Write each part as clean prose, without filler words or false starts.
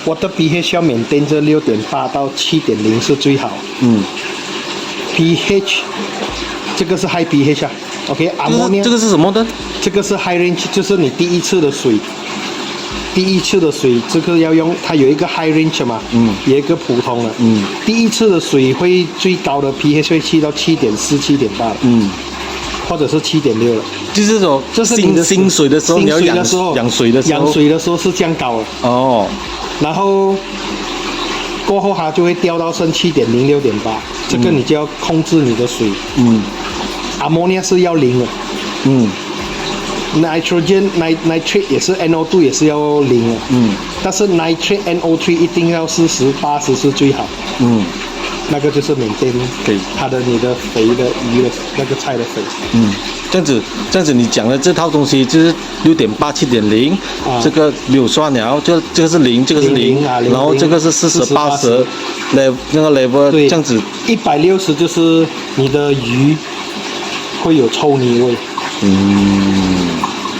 water pH 要maintain这6.8到7.0是最好。pH 这个是 high pH 啊。OK， ammonia 这个是什么的？这个是 high range， 就是你第一次的水。这个要用，它有一个 high range 嘛，有一个普通的，第一次的水会最高的 pH 会去到7.4、7.8，或者是7.6了。就是这种，就是你的新水的时候，你要养水的时候是这样高的。哦，然后过后它就会掉到剩7.0、6.8，这个你就要控制你的水。ammonia 是要0的。nitrogen nitrate 也是 NO2 也是要0的。但是 nitrate NO3 一定要40、80是最好。那个就是maintain它的你的肥的鱼的那个菜的肥。这样子你讲的这套东西就是6.8、7.0，这个没有算了，这个是0，这个是0，然后这个是40、80 那个 level， 这样子160就是你的鱼会有臭泥味。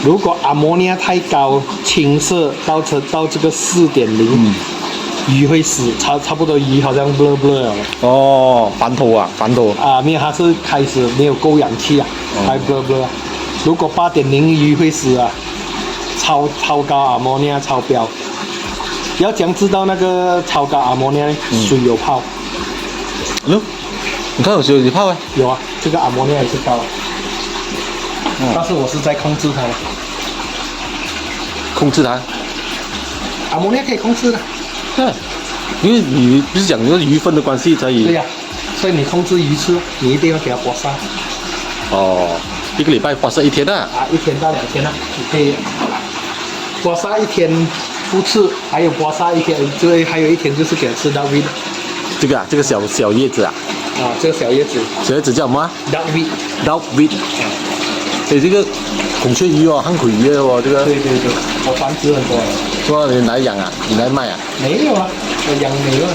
如果 ammonia 太高，青色到这个4.0，鱼会死，差不多鱼好像 blur 了。哦，翻头啊。没有，它是开始没有够氧气啊，还 blur。如果8.0鱼会死啊，超高 ammonia 超标。要怎样知道那个超高 ammonia 水有泡？哟，你看有水有泡啊？有啊，这个 ammonia 也是高。但是我是在控制它的。控制它 ammonia 可以控制的。对，因为你不是讲那个鱼分的关系才以。对呀，所以你控制鱼次，你一定要给它播杀。1个礼拜播杀1天啊。1天到2天啊，你可以播杀1天复次，还有播杀1天，还有1天就是给它吃到 weed。这个小叶子啊。这个小叶子。小叶子叫什么？duck weed。所以这个孔雀鱼汉葵鱼哦，这个。对，我繁殖很多。说你来养啊？你来卖啊？没有啊，我养没了。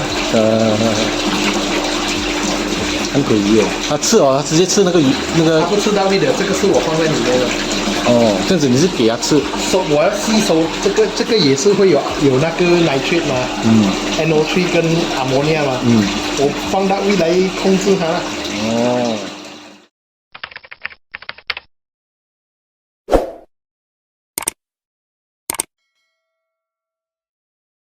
汉葵鱼它吃它直接吃那个鱼那个。它不吃到位的，这个是我放在里面的。这样子你是给它吃。我要吸收这个也是会有那个 nitrate 嘛，NO3 跟 ammonia 嘛，我放到位来控制它。